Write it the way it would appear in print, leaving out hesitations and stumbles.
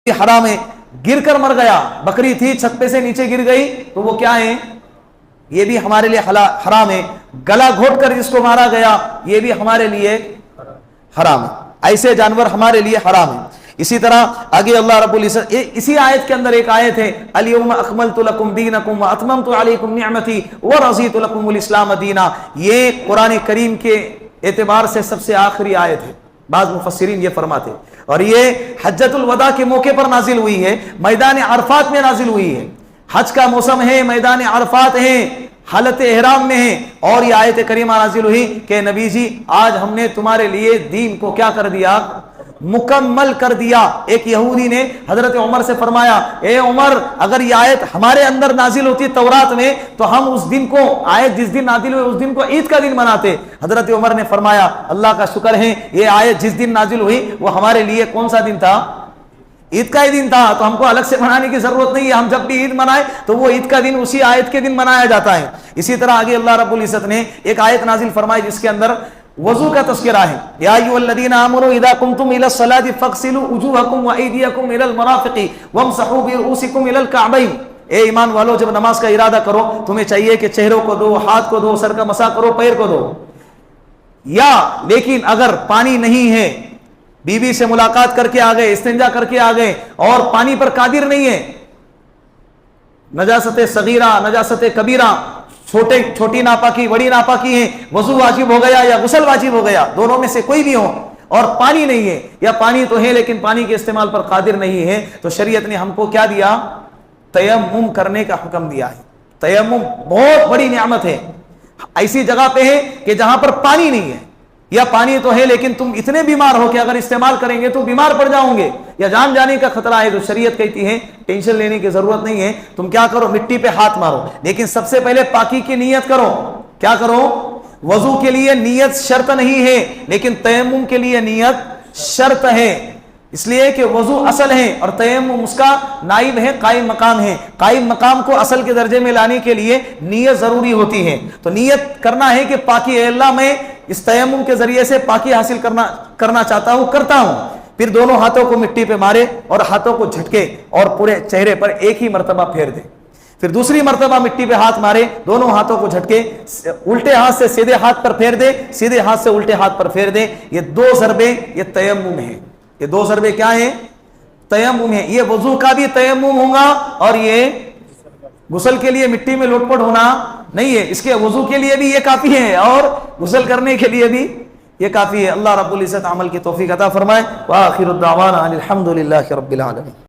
حرام ہے، گر کر مر گیا، بکری تھی چھت پہ سے نیچے گر گئی تو وہ کیا ہے؟ یہ بھی ہمارے لیے حرام ہے۔ گلا گھوٹ کر جس کو مارا گیا یہ بھی ہمارے لیے حرام ہے، ایسے جانور ہمارے لیے حرام ہے۔ اسی طرح آگے اللہ رب العزت اسی آیت کے اندر ایک آیت ہے الیوم اکملت لکم دینکم واتممت علیکم نعمتی ورضیت لکم الاسلام دینا، یہ قرآن کریم کے اعتبار سے سب سے آخری آیت ہے، بعض مفسرین یہ فرماتے، اور یہ حجۃ الوداع کے موقع پر نازل ہوئی ہے، میدان عرفات میں نازل ہوئی ہے، حج کا موسم ہے، میدان عرفات ہے، حالت احرام میں ہے، اور یہ آیت کریمہ نازل ہوئی کہ نبی جی آج ہم نے تمہارے لیے دین کو کیا کر دیا؟ مکمل کر دیا۔ ایک یہودی نے حضرت عمر سے فرمایا اے عمر اگر یہ آیت ہمارے اندر نازل ہوتی تورات میں تو ہم اس دن کو، آیت جس دن نازل ہوئی اس دن کو عید کا دن مناتے۔ حضرت عمر نے فرمایا اللہ کا شکر ہے یہ آیت جس دن نازل ہوئی وہ ہمارے لیے کون سا دن تھا؟ عید کا ہی دن تھا، تو ہم کو الگ سے منانے کی ضرورت نہیں ہے، ہم جب بھی عید منائے تو وہ عید کا دن اسی آیت کے دن منایا جاتا ہے۔ اسی طرح آگے اللہ رب العزت نے ایک آیت نازل فرمائی جس کے اندر وضو کا تذکرہ ہے، یا ایھا الذین آمنوا اذا قمتم الی الصلاۃ فاغسلوا وجوہکم وایدیکم الی المرافق وامسحوا برؤوسکم الی الکعبین، اے ایمان والو جب نماز کا ارادہ کرو تمہیں چاہیے کہ چہروں کو دو، ہاتھ کو دو، سر کا مسح کرو، پیر کو دو۔ یا لیکن اگر پانی نہیں ہے، بیوی سے ملاقات کر کے آ گئے، استنجا کر کے آ گئے اور پانی پر قادر نہیں ہے، نجاست صغیرہ نجاست کبیرہ، چھوٹی ناپاکی بڑی ناپاکی ہے، وضو واجب ہو گیا یا غسل واجب ہو گیا، دونوں میں سے کوئی بھی ہو، اور پانی نہیں ہے یا پانی تو ہے لیکن پانی کے استعمال پر قادر نہیں ہے، تو شریعت نے ہم کو کیا دیا؟ تیمم کرنے کا حکم دیا ہے۔ تیمم بہت بڑی نعمت ہے، ایسی جگہ پہ ہے کہ جہاں پر پانی نہیں ہے، یا پانی تو ہے لیکن تم اتنے بیمار ہو کہ اگر استعمال کریں گے تو بیمار پڑ جاؤں گے یا جان جانے کا خطرہ ہے، تو شریعت کہتی ہے ٹینشن لینے کی ضرورت نہیں ہے، تم کیا کرو مٹی پہ ہاتھ مارو، لیکن سب سے پہلے پاکی کی نیت کرو۔ کیا کرو؟ وضو کے لیے نیت شرط نہیں ہے لیکن تیمم کے لیے نیت شرط ہے، اس لیے کہ وضو اصل ہے اور تیمم اس کا نائب ہے، قائم مقام ہے، قائم مقام کو اصل کے درجے میں لانے کے لیے نیت ضروری ہوتی ہے، تو نیت کرنا ہے کہ پاکی اے اللہ میں اس تیمم کے ذریعے سے پاکی حاصل کرنا چاہتا ہوں، کرتا ہوں، پھر دونوں ہاتھوں کو مٹی پہ مارے اور ہاتھوں کو جھٹکے اور پورے چہرے پر ایک ہی مرتبہ پھیر دے، پھر دوسری مرتبہ مٹی پہ ہاتھ مارے، دونوں ہاتھوں کو جھٹکے، الٹے ہاتھ سے سیدھے ہاتھ پر پھیر دے، سیدھے ہاتھ سے الٹے ہاتھ پر پھیر دے، یہ دو ضربے یہ تیمم ہے، یہ دو ضربے کیا ہیں؟ تیمم ہے۔ یہ وضو کا بھی تیمم ہوگا اور یہ غسل کے لیے مٹی میں لوٹ پٹ ہونا نہیں ہے، اس کے وضو کے لیے بھی یہ کافی ہے اور غسل کرنے کے لیے بھی یہ کافی ہے۔ اللہ رب العزت عمل کی توفیق عطا فرمائے۔ وآخر الدعوانا الحمد للہ رب العالمین۔